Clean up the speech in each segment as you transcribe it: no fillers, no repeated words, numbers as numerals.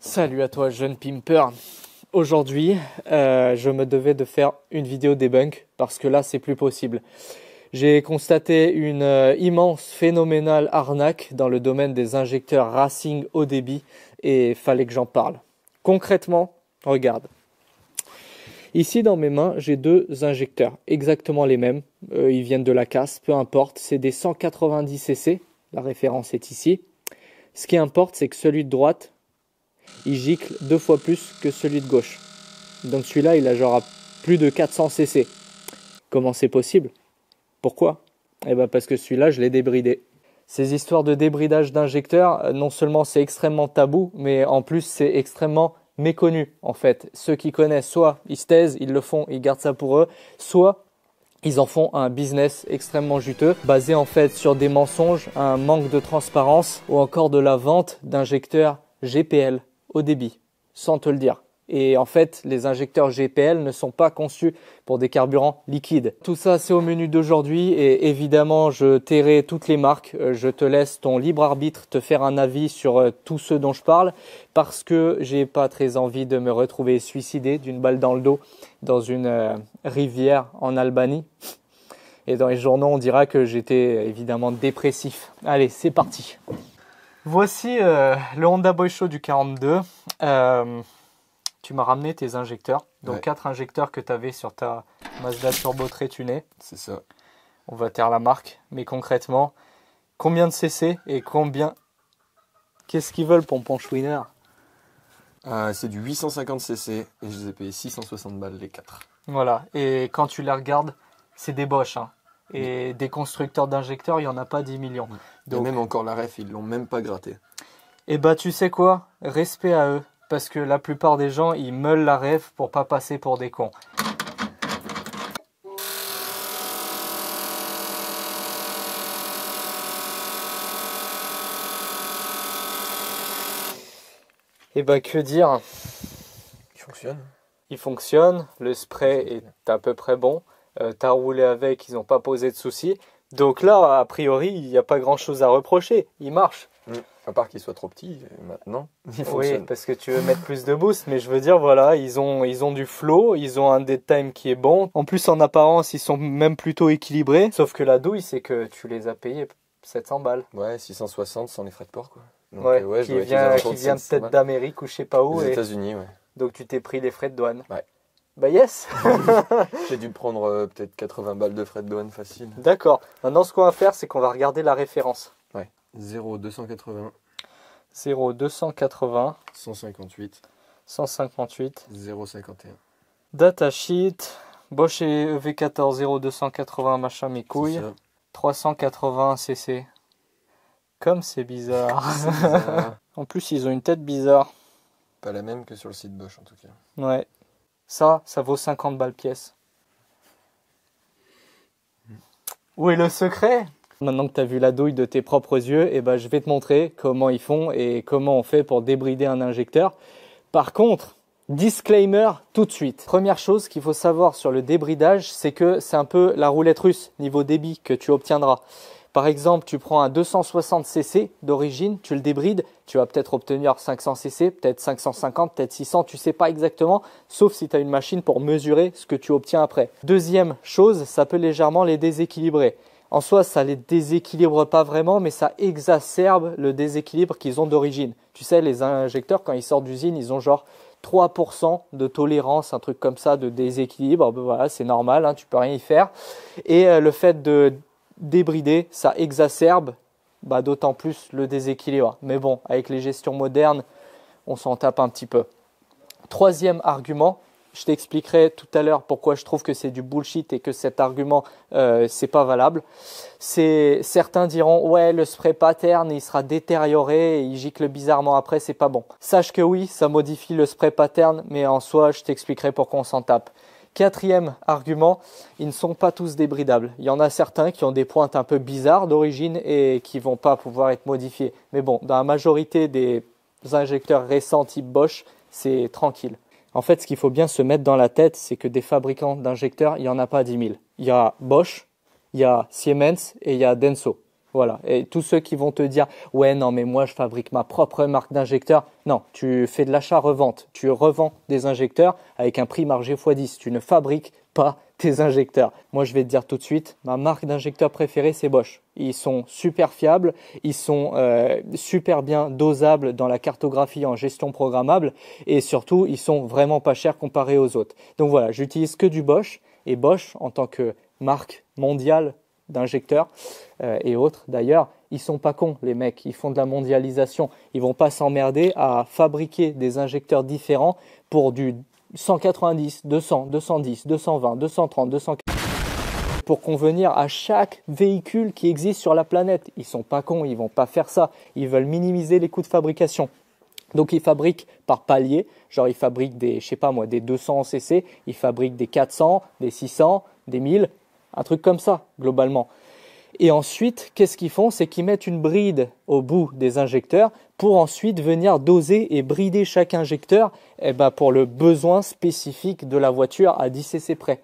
Salut à toi jeune pimper. Aujourd'hui, je me devais de faire une vidéo debunk parce que là c'est plus possible. J'ai constaté une immense, phénoménale arnaque dans le domaine des injecteurs Racing haut débit et fallait que j'en parle. Concrètement, regarde. Ici dans mes mains, j'ai deux injecteurs, exactement les mêmes. Ils viennent de la casse, peu importe. C'est des 190 cc, la référence est ici. Ce qui importe, c'est que celui de droite, il gicle 2 fois plus que celui de gauche. Donc celui-là, il a genre plus de 400 cc. Comment c'est possible? Pourquoi? Eh ben parce que celui-là, je l'ai débridé. Ces histoires de débridage d'injecteurs, non seulement c'est extrêmement tabou, mais en plus c'est extrêmement méconnu en fait. Ceux qui connaissent, soit ils se taisent, ils le font, ils gardent ça pour eux, soit ils en font un business extrêmement juteux, basé en fait sur des mensonges, un manque de transparence ou encore de la vente d'injecteurs GPL haut débit, sans te le dire. Et en fait, les injecteurs GPL ne sont pas conçus pour des carburants liquides. Tout ça, c'est au menu d'aujourd'hui et évidemment, je tairai toutes les marques. Je te laisse ton libre arbitre te faire un avis sur tous ceux dont je parle parce que j'ai pas très envie de me retrouver suicidé d'une balle dans le dos dans une rivière en Albanie. Et dans les journaux, on dira que j'étais évidemment dépressif. Allez, c'est parti. Voici le Honda Boy Show du 42. Tu m'as ramené tes injecteurs, donc 4 injecteurs que tu avais sur ta Mazda Turbo très tunée. C'est ça. On va taire la marque, mais concrètement, combien de cc et combien... Qu'est-ce qu'ils veulent, Pompon Chouiner? C'est du 850 cc et je les ai payés 660 balles les 4. Voilà, et quand tu les regardes, c'est des Bosch. Hein. Et des constructeurs d'injecteurs, il n'y en a pas 10 millions. Donc, et même encore la ref, ils l'ont même pas gratté. Et bah tu sais quoi? Respect à eux. Parce que la plupart des gens, ils meulent la ref pour pas passer pour des cons. Et bah que dire? Il fonctionne. Il fonctionne, le spray est à peu près bon. T'as roulé avec, ils n'ont pas posé de soucis. Donc là, a priori, il n'y a pas grand chose à reprocher. Il marche. À part qu'il soit trop petit, maintenant, il Oui, fonctionne. parce que tu veux mettre plus de boost, mais je veux dire, voilà, ils ont du flow, ils ont un dead time qui est bon. En plus, en apparence, ils sont même plutôt équilibrés. Sauf que la douille, c'est que tu les as payés 700 balles. Ouais, 660 sans les frais de port, quoi. Donc, ouais, qui vient peut-être d'Amérique ou je sais pas où. Les États-Unis, ouais. Donc tu t'es pris les frais de douane. Ouais. Bah yes. J'ai dû prendre peut-être 80 balles de frais de douane facile. D'accord. Maintenant, ce qu'on va faire, c'est qu'on va regarder la référence. Ouais. 0,280. 0,280. 158. 158. 0,51. Datasheet. Bosch et EV14 0,280 machin mes couilles. 380 cc. Comme c'est bizarre. bizarre. En plus, ils ont une tête bizarre. Pas la même que sur le site Bosch en tout cas. Ouais. Ça vaut 50 balles pièce. Où est le secret? Maintenant que tu as vu la douille de tes propres yeux, eh ben, je vais te montrer comment ils font et comment on fait pour débrider un injecteur. Par contre, disclaimer tout de suite. Première chose qu'il faut savoir sur le débridage, c'est que c'est un peu la roulette russe niveau débit que tu obtiendras. Par exemple, tu prends un 260 cc d'origine, tu le débrides, tu vas peut-être obtenir 500 cc, peut-être 550, peut-être 600, tu sais pas exactement, sauf si tu as une machine pour mesurer ce que tu obtiens après. Deuxième chose, ça peut légèrement les déséquilibrer. En soi, ça les déséquilibre pas vraiment, mais ça exacerbe le déséquilibre qu'ils ont d'origine. Tu sais, les injecteurs, quand ils sortent d'usine, ils ont genre 3% de tolérance, un truc comme ça, de déséquilibre. Ben voilà, c'est normal, hein, tu peux rien y faire. Et le fait de débrider, ça exacerbe d'autant plus le déséquilibre. Mais bon, avec les gestions modernes, on s'en tape un petit peu. Troisième argument, je t'expliquerai tout à l'heure pourquoi je trouve que c'est du bullshit et que cet argument, c'est pas valable. Certains diront, ouais, le spray pattern, il sera détérioré et il gicle bizarrement après, c'est pas bon. Sache que oui, ça modifie le spray pattern, mais en soi, je t'expliquerai pourquoi on s'en tape. Quatrième argument, ils ne sont pas tous débridables. Il y en a certains qui ont des pointes un peu bizarres d'origine et qui vont pas pouvoir être modifiés. Mais bon, dans la majorité des injecteurs récents type Bosch, c'est tranquille. En fait, ce qu'il faut bien se mettre dans la tête, c'est que des fabricants d'injecteurs, il n'y en a pas 10 000. Il y a Bosch, il y a Siemens et il y a Denso. Voilà. Et tous ceux qui vont te dire « Ouais, non, mais moi, je fabrique ma propre marque d'injecteurs. » Non, tu fais de l'achat-revente. Tu revends des injecteurs avec un prix margé x10. Tu ne fabriques pas tes injecteurs. Moi, je vais te dire tout de suite, ma marque d'injecteurs préférée, c'est Bosch. Ils sont super fiables, ils sont super bien dosables dans la cartographie en gestion programmable et surtout, ils sont vraiment pas chers comparés aux autres. Donc voilà, j'utilise que du Bosch et Bosch, en tant que marque mondiale d'injecteurs et autres d'ailleurs, ils sont pas cons les mecs, ils font de la mondialisation. Ils vont pas s'emmerder à fabriquer des injecteurs différents pour du 190, 200, 210, 220, 230, 240 pour convenir à chaque véhicule qui existe sur la planète. Ils sont pas cons, ils vont pas faire ça. Ils veulent minimiser les coûts de fabrication. Donc ils fabriquent par palier, genre ils fabriquent des, je sais pas moi, des 200 cc, ils fabriquent des 400, des 600, des 1000, un truc comme ça globalement. Et ensuite, qu'est-ce qu'ils font? C'est qu'ils mettent une bride au bout des injecteurs pour ensuite venir doser et brider chaque injecteur pour le besoin spécifique de la voiture à 10 cc près.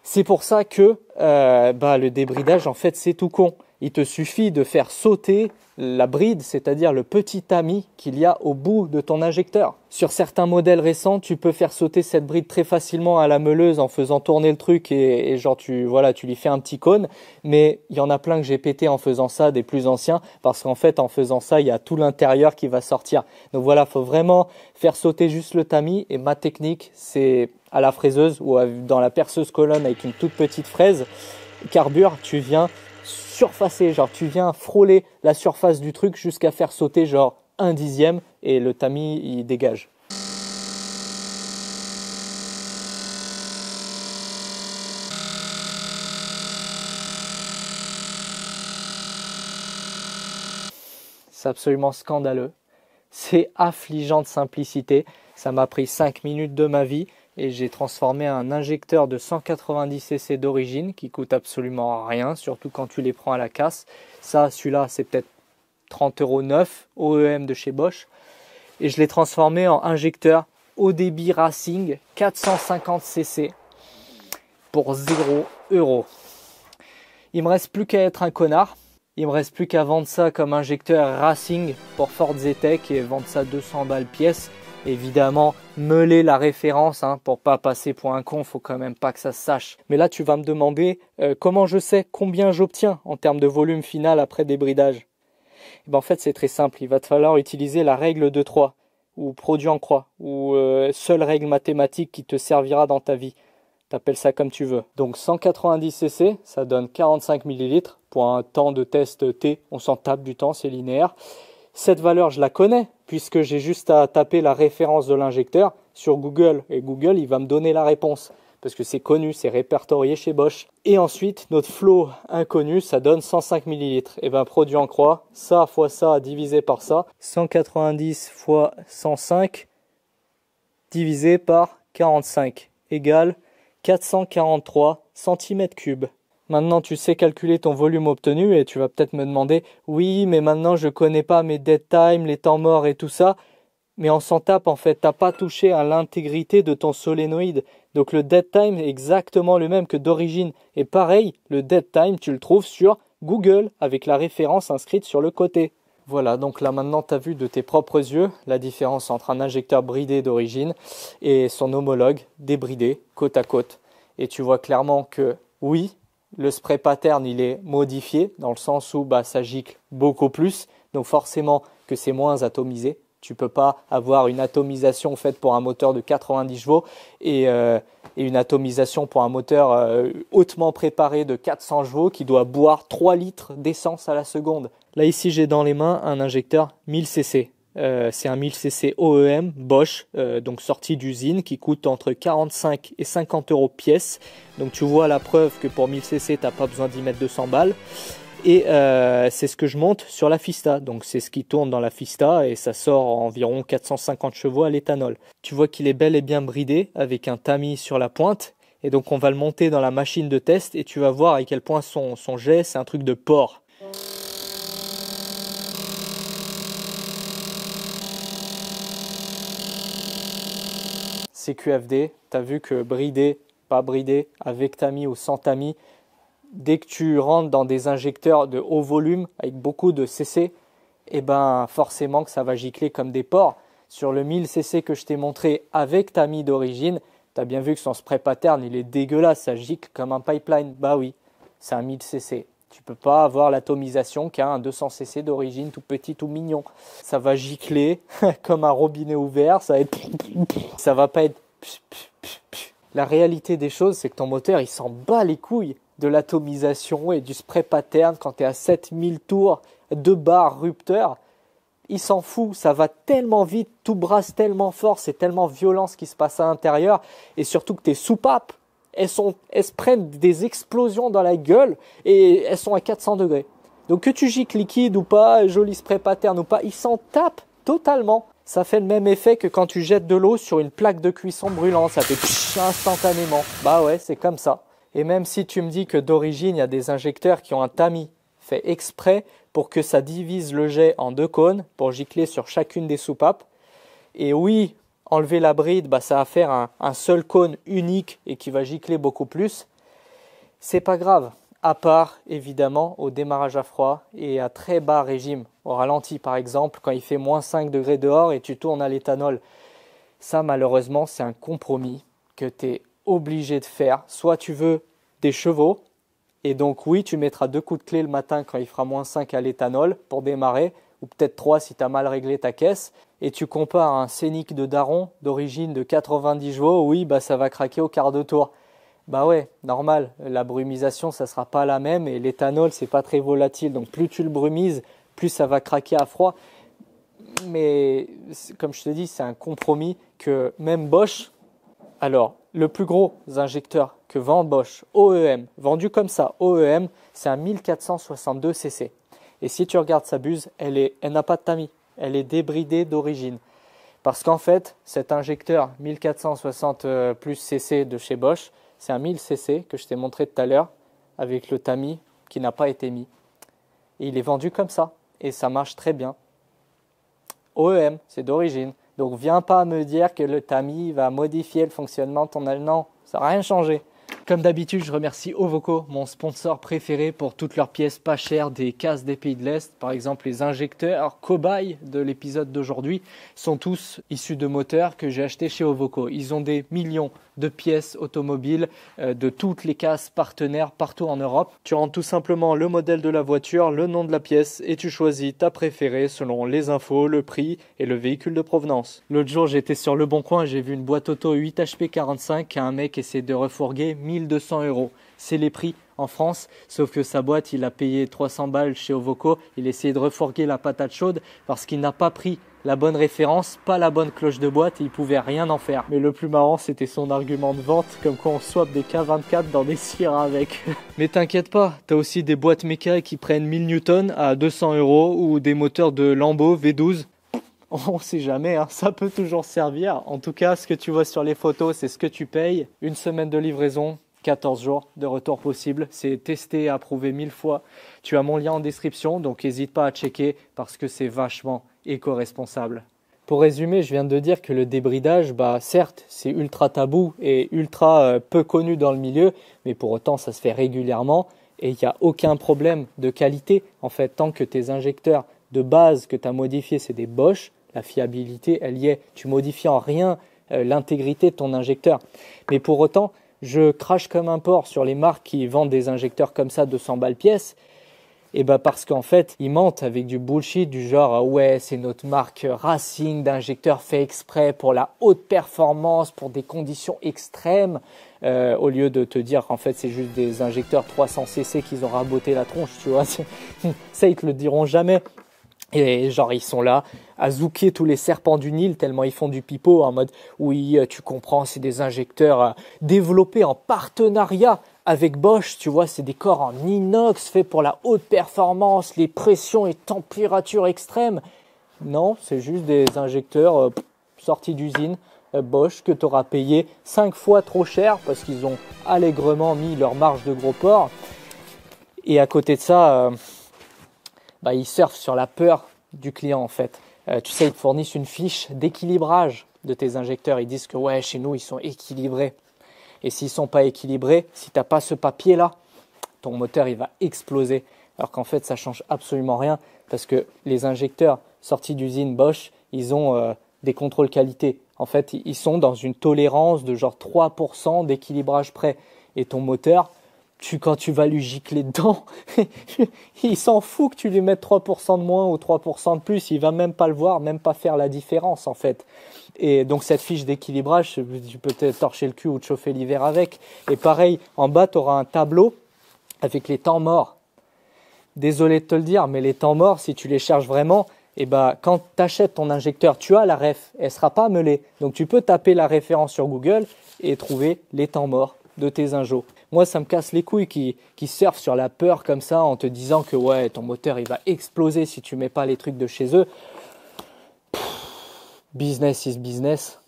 C'est pour ça que le débridage, en fait, c'est tout con. Il te suffit de faire sauter la bride, c'est-à-dire le petit tamis qu'il y a au bout de ton injecteur. Sur certains modèles récents, tu peux faire sauter cette bride très facilement à la meuleuse en faisant tourner le truc et genre tu lui fais un petit cône. Mais il y en a plein que j'ai pété en faisant ça, des plus anciens, parce qu'en fait, en faisant ça, il y a tout l'intérieur qui va sortir. Donc voilà, faut vraiment faire sauter juste le tamis. Et ma technique, c'est à la fraiseuse ou dans la perceuse colonne avec une toute petite fraise. Carbure, tu viens surfacer, genre tu viens frôler la surface du truc jusqu'à faire sauter genre 1/10 et le tamis il dégage. C'est absolument scandaleux, c'est affligeant de simplicité, ça m'a pris 5 minutes de ma vie et j'ai transformé un injecteur de 190 cc d'origine qui coûte absolument rien, surtout quand tu les prends à la casse. Ça, celui-là, c'est peut-être 30 € neuf, OEM de chez Bosch. Et je l'ai transformé en injecteur haut débit Racing 450 cc pour 0 €. Il me reste plus qu'à être un connard. Il me reste plus qu'à vendre ça comme injecteur Racing pour Ford Zetec et vendre ça 200 balles pièce. Évidemment, meuler la référence pour pas passer pour un con, faut quand même pas que ça se sache. Mais là, tu vas me demander comment je sais combien j'obtiens en termes de volume final après débridage. Et en fait, c'est très simple. Il va te falloir utiliser la règle de 3 ou produit en croix ou seule règle mathématique qui te servira dans ta vie. T'appelles ça comme tu veux. Donc 190 cc, ça donne 45 ml pour un temps de test T. On s'en tape du temps, c'est linéaire. Cette valeur, je la connais puisque j'ai juste à taper la référence de l'injecteur sur Google. Et Google, il va me donner la réponse parce que c'est connu, c'est répertorié chez Bosch. Et ensuite, notre flot inconnu, ça donne 105 ml. Et bien, produit en croix, ça fois ça divisé par ça. 190 fois 105 divisé par 45 égale 443 cm3. Maintenant, tu sais calculer ton volume obtenu et tu vas peut-être me demander « Oui, mais maintenant, je ne connais pas mes dead time, les temps morts et tout ça. » Mais on s'en tape en fait, tu n'as pas touché à l'intégrité de ton solénoïde. Donc le dead time est exactement le même que d'origine. Et pareil, le dead time, tu le trouves sur Google avec la référence inscrite sur le côté. Voilà, donc là maintenant tu as vu de tes propres yeux la différence entre un injecteur bridé d'origine et son homologue débridé côte à côte. Et tu vois clairement que oui, le spray pattern il est modifié dans le sens où ça gicle beaucoup plus, donc forcément que c'est moins atomisé. Tu peux pas avoir une atomisation faite pour un moteur de 90 chevaux et une atomisation pour un moteur hautement préparé de 400 chevaux qui doit boire 3 litres d'essence à la seconde. Là ici j'ai dans les mains un injecteur 1000 cc. C'est un 1000 cc OEM Bosch, donc sorti d'usine, qui coûte entre 45 et 50 € pièce. Donc tu vois la preuve que pour 1000 cc tu n'as pas besoin d'y mettre 200 balles. Et c'est ce que je monte sur la Fista, donc c'est ce qui tourne dans la Fista et ça sort environ 450 chevaux à l'éthanol. Tu vois qu'il est bel et bien bridé avec un tamis sur la pointe et donc on va le monter dans la machine de test et tu vas voir à quel point son jet c'est un truc de porc. C'est QFD, tu as vu que bridé, pas bridé, avec tamis ou sans tamis, dès que tu rentres dans des injecteurs de haut volume avec beaucoup de cc, eh ben forcément que ça va gicler comme des porcs. Sur le 1000 cc que je t'ai montré avec Tamiya d'origine, tu as bien vu que son spray pattern il est dégueulasse, ça gicle comme un pipeline. Bah oui, c'est un 1000 cc. Tu peux pas avoir l'atomisation qu'a un 200 cc d'origine tout petit, tout mignon. Ça va gicler comme un robinet ouvert, ça va pas être. La réalité des choses, c'est que ton moteur il s'en bat les couilles de l'atomisation et du spray pattern quand tu es à 7000 tours, 2 bars rupteurs. Il s'en fout, ça va tellement vite, tout brasse tellement fort, c'est tellement violent ce qui se passe à l'intérieur. Et surtout que tes soupapes, elles se prennent des explosions dans la gueule et elles sont à 400 degrés. Donc que tu gicles liquide ou pas, joli spray pattern ou pas, il s'en tape totalement. Ça fait le même effet que quand tu jettes de l'eau sur une plaque de cuisson brûlante, ça fait instantanément. Bah ouais, c'est comme ça. Et même si tu me dis que d'origine, il y a des injecteurs qui ont un tamis fait exprès pour que ça divise le jet en 2 cônes pour gicler sur chacune des soupapes. Et oui, enlever la bride, bah, ça va faire un seul cône unique et qui va gicler beaucoup plus. C'est pas grave, à part évidemment au démarrage à froid et à très bas régime. Au ralenti par exemple, quand il fait moins 5 degrés dehors et tu tournes à l'éthanol. Ça malheureusement c'est un compromis que tu es obligé de faire. Soit tu veux des chevaux, et donc oui, tu mettras 2 coups de clé le matin quand il fera moins 5 à l'éthanol pour démarrer, ou peut-être 3 si tu as mal réglé ta caisse, et tu compares un Scénic de daron d'origine de 90 chevaux, oui, bah ça va craquer au quart de tour. Bah ouais, normal, la brumisation ça sera pas la même et l'éthanol c'est pas très volatile, donc plus tu le brumises, plus ça va craquer à froid. Mais comme je te dis, c'est un compromis que même Bosch. Alors, le plus gros injecteur que vend Bosch, OEM, vendu comme ça, OEM, c'est un 1462 cc. Et si tu regardes sa buse, elle n'a pas de tamis, elle est débridée d'origine. Parce qu'en fait, cet injecteur 1460 plus cc de chez Bosch, c'est un 1000 cc que je t'ai montré tout à l'heure, avec le tamis qui n'a pas été mis. Et il est vendu comme ça, et ça marche très bien. OEM, c'est d'origine. Donc viens pas me dire que le tamis va modifier le fonctionnement de ton aile. Non, ça n'a rien changé. Comme d'habitude, je remercie Ovoco, mon sponsor préféré pour toutes leurs pièces pas chères des casques des pays de l'Est. Par exemple, les injecteurs cobayes de l'épisode d'aujourd'hui sont tous issus de moteurs que j'ai achetés chez Ovoco. Ils ont des millions de pièces automobiles de toutes les casques partenaires partout en Europe. Tu rentres tout simplement le modèle de la voiture, le nom de la pièce et tu choisis ta préférée selon les infos, le prix et le véhicule de provenance. L'autre jour, j'étais sur Le Bon Coin et j'ai vu une boîte auto 8 HP 45 qu'un mec essaie de refourguer 1200 €. C'est les prix en France, sauf que sa boîte, il a payé 300 balles chez Ovoco. Il essayait de refourguer la patate chaude parce qu'il n'a pas pris la bonne référence, pas la bonne cloche de boîte et il pouvait rien en faire. Mais le plus marrant, c'était son argument de vente, comme quand on swap des K24 dans des Sierra avec. Mais t'inquiète pas, t'as aussi des boîtes méca qui prennent 1000 Newton à 200 € ou des moteurs de Lambo V12. On sait jamais, hein, ça peut toujours servir. En tout cas, ce que tu vois sur les photos, c'est ce que tu payes. 1 semaine de livraison, 14 jours de retour possible. C'est testé et approuvé 1000 fois. Tu as mon lien en description, donc n'hésite pas à checker parce que c'est vachement éco-responsable. Pour résumer, je viens de dire que le débridage, certes, c'est ultra tabou et ultra peu connu dans le milieu, mais pour autant, ça se fait régulièrement et il n'y a aucun problème de qualité. En fait, tant que tes injecteurs de base que tu as modifiés, c'est des Bosch, la fiabilité, elle y est. Tu modifies en rien l'intégrité de ton injecteur. Mais pour autant, je crache comme un porc sur les marques qui vendent des injecteurs comme ça 200 balles pièce. Et parce qu'en fait, ils mentent avec du bullshit du genre ouais, c'est notre marque Racing d'injecteurs fait exprès pour la haute performance, pour des conditions extrêmes, au lieu de te dire qu'en fait c'est juste des injecteurs 300 cc qu'ils ont raboté la tronche, tu vois. Ça, ils te le diront jamais. Et genre ils sont là à zouker tous les serpents du Nil tellement ils font du pipeau en mode oui tu comprends c'est des injecteurs développés en partenariat avec Bosch, tu vois, c'est des corps en inox faits pour la haute performance, les pressions et températures extrêmes. Non, c'est juste des injecteurs sortis d'usine Bosch que tu auras payé 5 fois trop cher parce qu'ils ont allègrement mis leur marge de gros porc. Et à côté de ça, ils surfent sur la peur du client en fait. Tu sais, ils te fournissent une fiche d'équilibrage de tes injecteurs. Ils disent que chez nous, ils sont équilibrés. Et s'ils ne sont pas équilibrés, si tu n'as pas ce papier-là, ton moteur il va exploser. Alors qu'en fait, ça change absolument rien parce que les injecteurs sortis d'usine Bosch, ils ont des contrôles qualité. En fait, ils sont dans une tolérance de genre 3% d'équilibrage près. Et ton moteur, quand tu vas lui gicler dedans, il s'en fout que tu lui mettes 3% de moins ou 3% de plus. Il va même pas le voir, même pas faire la différence en fait. Et donc cette fiche d'équilibrage, tu peux te torcher le cul ou te chauffer l'hiver avec. Et pareil, en bas, tu auras un tableau avec les temps morts. Désolé de te le dire, mais les temps morts, si tu les cherches vraiment, eh ben, quand tu achètes ton injecteur, tu as la ref, elle ne sera pas meulée. Donc tu peux taper la référence sur Google et trouver les temps morts de tes injos. Moi, ça me casse les couilles qui surfent sur la peur comme ça en te disant que ouais, ton moteur il va exploser si tu mets pas les trucs de chez eux. Business is business.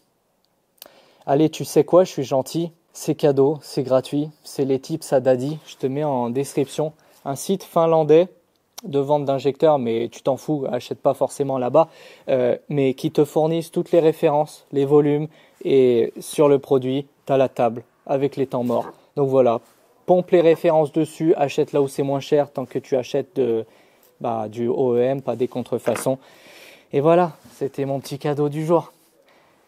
Allez, tu sais quoi, je suis gentil, c'est cadeau, c'est gratuit, c'est les tips à Daddy, je te mets en description un site finlandais de vente d'injecteurs, mais tu t'en fous, achète pas forcément là-bas, mais qui te fournissent toutes les références, les volumes, et sur le produit, tu as la table avec les temps morts. Donc voilà, pompe les références dessus, achète là où c'est moins cher, tant que tu achètes du OEM, pas des contrefaçons. Et voilà, c'était mon petit cadeau du jour.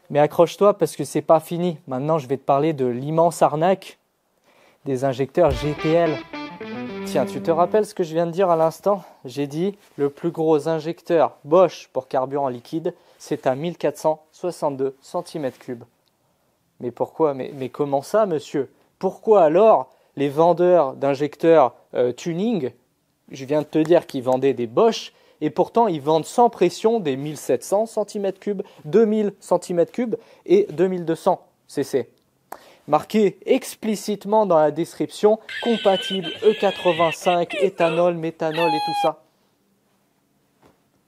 Mais accroche-toi parce que c'est pas fini. Maintenant, je vais te parler de l'immense arnaque des injecteurs GPL. Tiens, tu te rappelles ce que je viens de dire à l'instant? J'ai dit le plus gros injecteur Bosch pour carburant liquide, c'est à 1462 cm3. Mais pourquoi? Mais comment ça, monsieur? Pourquoi alors les vendeurs d'injecteurs tuning, je viens de te dire qu'ils vendaient des Bosch, et pourtant ils vendent sans pression des 1700 cm3, 2000 cm3 et 2200 cc. Marqué explicitement dans la description, compatible E85, éthanol, méthanol et tout ça.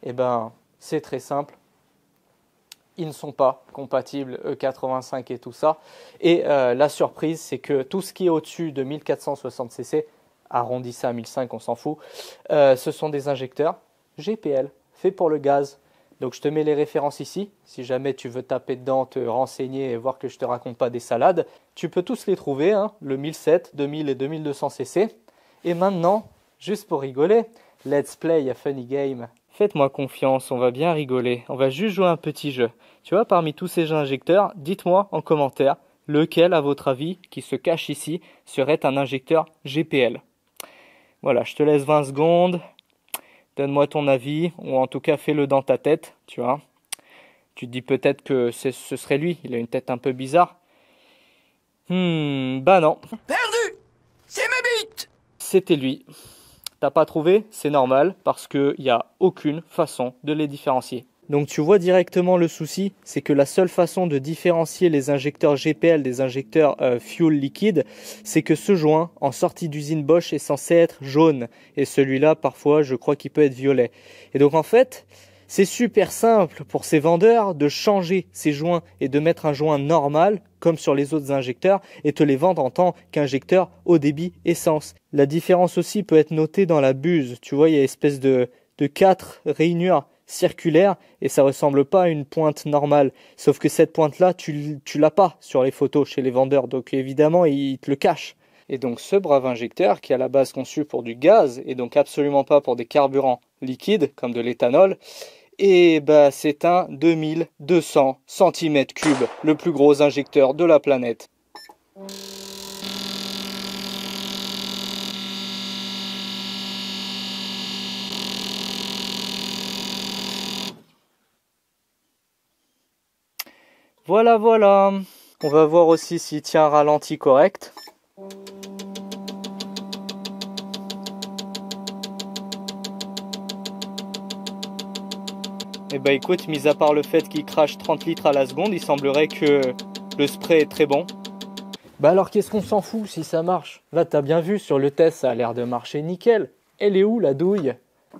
Eh ben, c'est très simple. Ils ne sont pas compatibles E85 et tout ça. Et la surprise, c'est que tout ce qui est au-dessus de 1460 cc, arrondi ça à 1005, on s'en fout, ce sont des injecteurs GPL, faits pour le gaz. Donc je te mets les références ici, si jamais tu veux taper dedans, te renseigner et voir que je te raconte pas des salades. Tu peux tous les trouver, hein, le 1007, 2000 et 2200 cc. Et maintenant, juste pour rigoler, let's play a funny game. Faites-moi confiance, on va bien rigoler, on va juste jouer un petit jeu. Tu vois, parmi tous ces injecteurs, dites-moi en commentaire lequel, à votre avis, qui se cache ici, serait un injecteur GPL. Voilà, je te laisse 20 secondes. Donne-moi ton avis, ou en tout cas fais-le dans ta tête, tu vois. Tu te dis peut-être que ce serait lui, il a une tête un peu bizarre. Bah non. Perdu! C'est ma bite! C'était lui. T'as pas trouvé? C'est normal, parce qu'il n'y a aucune façon de les différencier. Donc tu vois directement le souci, c'est que la seule façon de différencier les injecteurs GPL des injecteurs fuel liquide, c'est que ce joint en sortie d'usine Bosch est censé être jaune. Et celui-là, parfois, je crois qu'il peut être violet. Et donc en fait, c'est super simple pour ces vendeurs de changer ces joints et de mettre un joint normal, comme sur les autres injecteurs, et te les vendre en tant qu'injecteur haut débit essence. La différence aussi peut être notée dans la buse. Tu vois, il y a une espèce de 4 rainures circulaire et ça ressemble pas à une pointe normale, sauf que cette pointe là tu l'as pas sur les photos chez les vendeurs, donc évidemment ils te le cachent. Et donc ce brave injecteur qui est à la base conçu pour du gaz et donc absolument pas pour des carburants liquides comme de l'éthanol, et bah c'est un 2200 cm3, le plus gros injecteur de la planète. Voilà, voilà. On va voir aussi s'il tient un ralenti correct. Et bah écoute, mis à part le fait qu'il crache 30 litres à la seconde, il semblerait que le spray est très bon. Bah alors qu'est-ce qu'on s'en fout si ça marche? Là t'as bien vu sur le test, ça a l'air de marcher nickel. Elle est où la douille?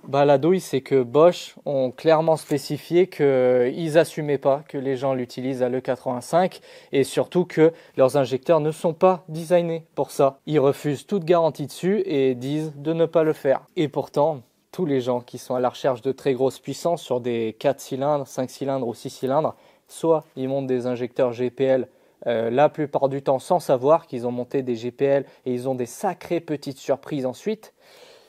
Bah la douille, c'est que Bosch ont clairement spécifié qu'ils n'assumaient pas que les gens l'utilisent à l'E85 et surtout que leurs injecteurs ne sont pas designés pour ça. Ils refusent toute garantie dessus et disent de ne pas le faire. Et pourtant, tous les gens qui sont à la recherche de très grosses puissances sur des 4 cylindres, 5 cylindres ou 6 cylindres, soit ils montent des injecteurs GPL la plupart du temps sans savoir qu'ils ont monté des GPL et ils ont des sacrées petites surprises ensuite,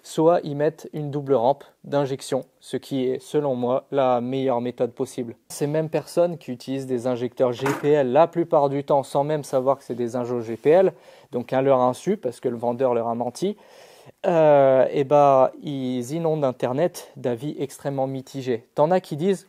soit ils mettent une double rampe d'injection, ce qui est selon moi la meilleure méthode possible. Ces mêmes personnes qui utilisent des injecteurs GPL la plupart du temps sans même savoir que c'est des injos GPL, donc à leur insu parce que le vendeur leur a menti, et ils inondent Internet d'avis extrêmement mitigés. T'en as qui disent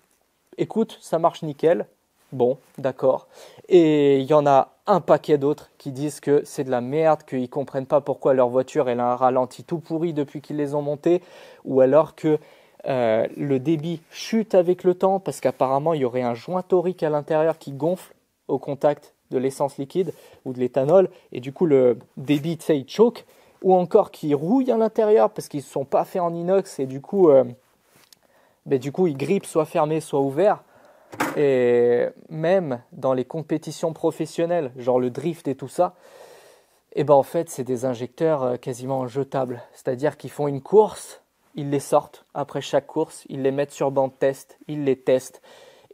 écoute, ça marche nickel, bon, d'accord. Et il y en a un paquet d'autres qui disent que c'est de la merde, qu'ils ne comprennent pas pourquoi leur voiture elle a un ralenti tout pourri depuis qu'ils les ont montés, ou alors que le débit chute avec le temps parce qu'apparemment il y aurait un joint torique à l'intérieur qui gonfle au contact de l'essence liquide ou de l'éthanol, et du coup le débit, tu sais, il choque, ou encore qui rouille à l'intérieur parce qu'ils ne sont pas faits en inox et du coup ils grippent soit fermés soit ouverts. Et même dans les compétitions professionnelles, genre le drift et tout ça, en fait c'est des injecteurs quasiment jetables. C'est-à-dire qu'ils font une course, ils les sortent après chaque course, ils les mettent sur banc de test, ils les testent.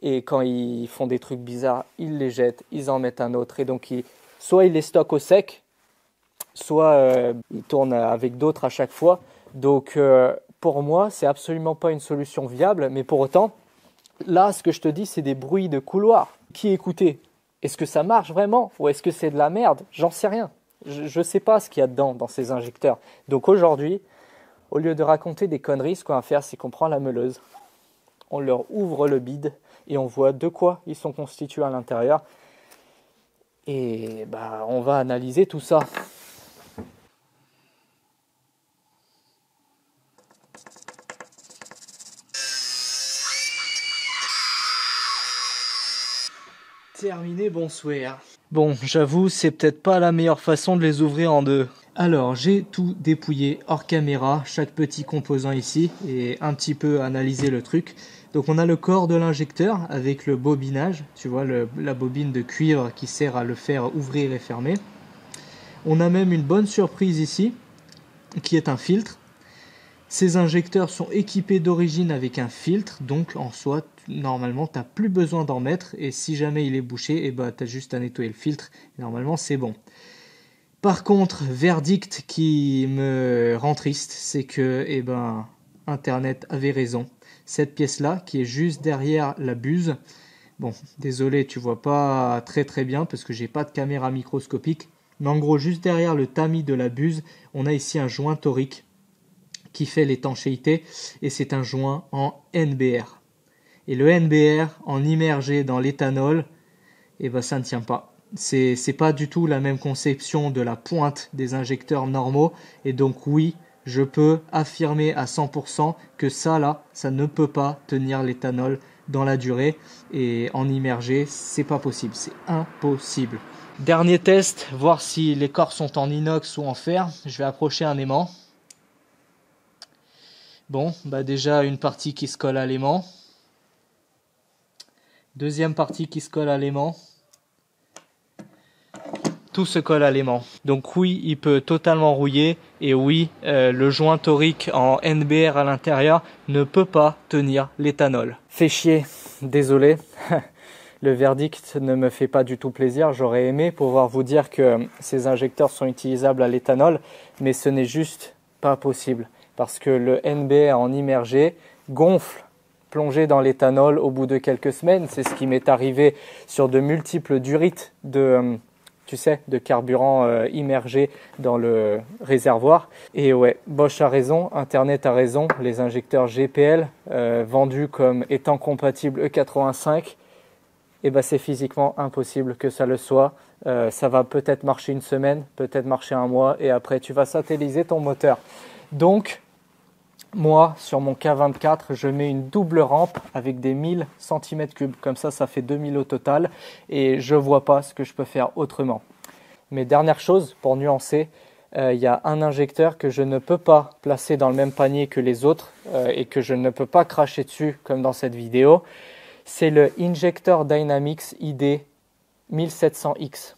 Et quand ils font des trucs bizarres, ils les jettent, ils en mettent un autre. Et donc soit ils les stockent au sec, soit ils tournent avec d'autres à chaque fois. Donc pour moi, c'est absolument pas une solution viable, mais pour autant, là, ce que je te dis, c'est des bruits de couloir. Qui écouter? Est-ce que ça marche vraiment ou est-ce que c'est de la merde? J'en sais rien. Je ne sais pas ce qu'il y a dedans dans ces injecteurs. Donc aujourd'hui, au lieu de raconter des conneries, ce qu'on va faire, c'est qu'on prend la meuleuse, on leur ouvre le bide et on voit de quoi ils sont constitués à l'intérieur. Et on va analyser tout ça. Terminé, bonsoir. Bon, j'avoue, c'est peut-être pas la meilleure façon de les ouvrir en deux. Alors, j'ai tout dépouillé hors caméra, chaque petit composant ici, et un petit peu analysé le truc. Donc on a le corps de l'injecteur avec le bobinage, tu vois, la bobine de cuivre qui sert à le faire ouvrir et fermer. On a même une bonne surprise ici, qui est un filtre. Ces injecteurs sont équipés d'origine avec un filtre, donc en soi, normalement, tu n'as plus besoin d'en mettre. Et si jamais il est bouché, tu as juste à nettoyer le filtre. Et normalement, c'est bon. Par contre, verdict qui me rend triste, c'est que Internet avait raison. Cette pièce-là, qui est juste derrière la buse, bon, désolé, tu vois pas très très bien parce que j'ai pas de caméra microscopique, mais en gros, juste derrière le tamis de la buse, on a ici un joint torique qui fait l'étanchéité, et c'est un joint en NBR. Et le NBR en immergé dans l'éthanol, ça ne tient pas. C'est pas du tout la même conception de la pointe des injecteurs normaux, et donc oui, je peux affirmer à 100% que ça ne peut pas tenir l'éthanol dans la durée, et en immergé, c'est pas possible, c'est impossible. Dernier test, voir si les corps sont en inox ou en fer. Je vais approcher un aimant. Bon, déjà une partie qui se colle à l'aimant. Deuxième partie qui se colle à l'aimant. Tout se colle à l'aimant. Donc oui, il peut totalement rouiller. Et oui, le joint torique en NBR à l'intérieur ne peut pas tenir l'éthanol. Fait chier, désolé. Le verdict ne me fait pas du tout plaisir. J'aurais aimé pouvoir vous dire que ces injecteurs sont utilisables à l'éthanol, mais ce n'est juste pas possible. Parce que le NBR en immergé gonfle, plongé dans l'éthanol au bout de quelques semaines. C'est ce qui m'est arrivé sur de multiples durites de carburant immergé dans le réservoir. Et ouais, Bosch a raison, Internet a raison, les injecteurs GPL vendus comme étant compatibles E85, c'est physiquement impossible que ça le soit. Ça va peut-être marcher une semaine, peut-être marcher un mois, et après tu vas satelliser ton moteur. Donc, moi, sur mon K24, je mets une double rampe avec des 1000 cm3. Comme ça fait 2000 au total. Et je ne vois pas ce que je peux faire autrement. Mais dernière chose, pour nuancer, il y a un injecteur que je ne peux pas placer dans le même panier que les autres et que je ne peux pas cracher dessus comme dans cette vidéo. C'est le Injector Dynamics ID 1700X.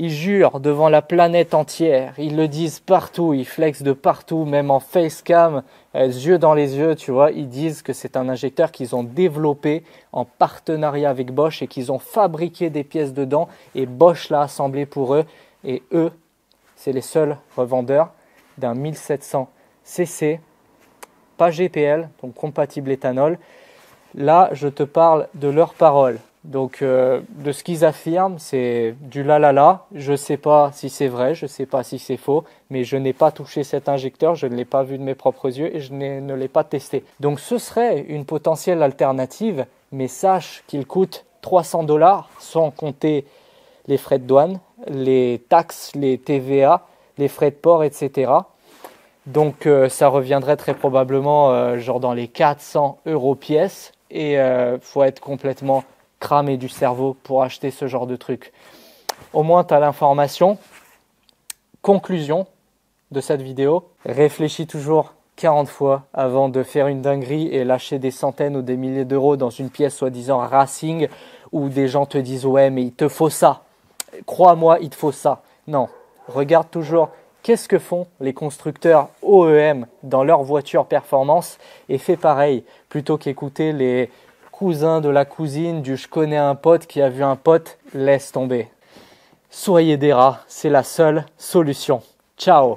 Ils jurent devant la planète entière, ils le disent partout, ils flexent de partout, même en facecam, yeux dans les yeux, tu vois. Ils disent que c'est un injecteur qu'ils ont développé en partenariat avec Bosch et qu'ils ont fabriqué des pièces dedans et Bosch l'a assemblé pour eux. Et eux, c'est les seuls revendeurs d'un 1700 cc, pas GPL, donc compatible éthanol. Là, je te parle de leurs paroles. Donc, de ce qu'ils affirment, c'est du la la la. Je ne sais pas si c'est vrai, je ne sais pas si c'est faux, mais je n'ai pas touché cet injecteur, je ne l'ai pas vu de mes propres yeux et je ne l'ai pas testé. Donc, ce serait une potentielle alternative, mais sache qu'il coûte 300 $, sans compter les frais de douane, les taxes, les TVA, les frais de port, etc. Donc, ça reviendrait très probablement genre dans les 400 € pièce et faut être complètement cramer du cerveau pour acheter ce genre de truc. Au moins, tu as l'information. Conclusion de cette vidéo, réfléchis toujours 40 fois avant de faire une dinguerie et lâcher des centaines ou des milliers d'euros dans une pièce soi-disant racing où des gens te disent « ouais, mais il te faut ça ». Crois-moi, il te faut ça. Non, regarde toujours qu'est-ce que font les constructeurs OEM dans leur voiture performance et fais pareil plutôt qu'écouter les cousin de la cousine du je connais un pote qui a vu un pote, laisse tomber. Soyez des rats, c'est la seule solution. Ciao.